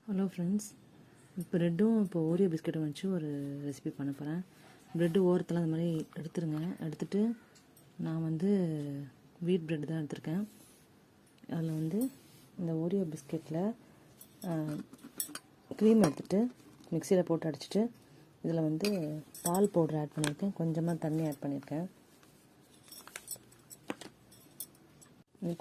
Hello friends, ப்ரெட்டும் இப்போ Oreo பிஸ்கெட்டும் வச்சு ஒரு ரெசிபி பண்ண போகிறேன். ப்ரெட்டு ஓரத்தில் அந்த மாதிரி எடுத்துட்டு நான் வீட் ப்ரெட் தான் எடுத்திருக்கேன். அதில் இந்த ஓரியோ பிஸ்கெட்டில் க்ரீம் எடுத்துகிட்டு மிக்சியில் போட்டு அடிச்சிட்டு இதில் பால் பவுடர் ஆட் பண்ணியிருக்கேன், கொஞ்சமாக தண்ணி ஆட் பண்ணியிருக்கேன்.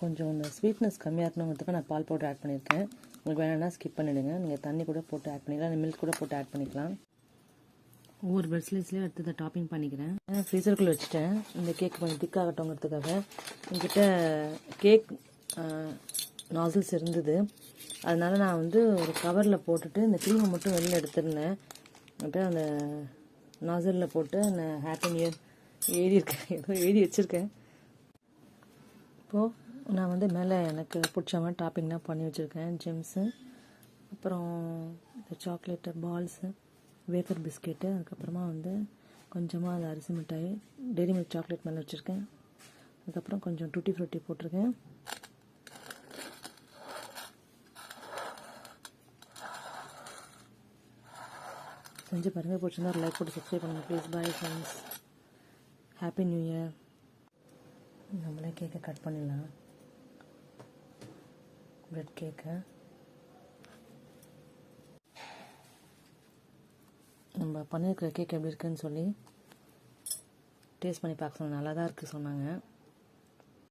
கொஞ்சம் இந்த ஸ்வீட்னஸ் கம்மியாக இருக்கணுங்கிறதுக்கு நான் பால் பவுடர் ஆட் பண்ணியிருக்கேன். உங்களுக்கு வேணும்னா ஸ்கிப் பண்ணிவிடுங்க. நீங்கள் தண்ணி கூட போட்டு ஆட் பண்ணிக்கலாம், இல்லை மில்க் கூட போட்டு ஆட் பண்ணிக்கலாம். ஒவ்வொரு பிரெட் ஸ்லைஸ்லேயும் எடுத்து இதை டாப்பிங் பண்ணிக்கிறேன். ஃப்ரீசருக்குள்ளே வச்சுட்டேன், இந்த கேக் கொஞ்சம் திக்காகட்டோங்கிறதுக்காக. என்கிட்ட கேக் நாசில்ஸ் இருந்தது, அதனால் நான் ஒரு கவரில் போட்டுட்டு இந்த க்ரீமை மட்டும் வெளியில் எடுத்துருந்தேன். அப்புறம் அந்த நாசிலில் போட்டு நான் ஹாப்பி நியூ இயர் எழுதியிருக்கேன், ஏதோ எழுதி வச்சுருக்கேன். இப்போது நான் மேலே எனக்கு பிடிச்ச மாதிரி டாப்பிங்லாம் பண்ணி வச்சுருக்கேன். ஜெம்ஸு, அப்புறம் இந்த சாக்லேட்டு பால்ஸு, வேஃபர் பிஸ்கெட்டு, அதுக்கப்புறமா கொஞ்சமாக அந்த அரிசி மிட்டாய், டெய்ரி மில்க் சாக்லேட் மேலே வச்சுருக்கேன். அதுக்கப்புறம் கொஞ்சம் டூட்டி ஃப்ரூட்டி போட்டிருக்கேன். செஞ்சு பாருங்கள், பிடிச்சிருந்தா ஒரு லைக் போட்டு சப்ஸ்கிரைப் பண்ணுங்கள் please. Bye friends, happy new year. நம்மளே கேக்கை கட் பண்ணிடலாம், பிரெட் கேக்கை. நம்ம பண்ணியிருக்கிற கேக் எப்படி இருக்குன்னு சொல்லி டேஸ்ட் பண்ணி பார்க்க சொன்னாங்க, நல்லா தான் இருக்குது சொன்னாங்க.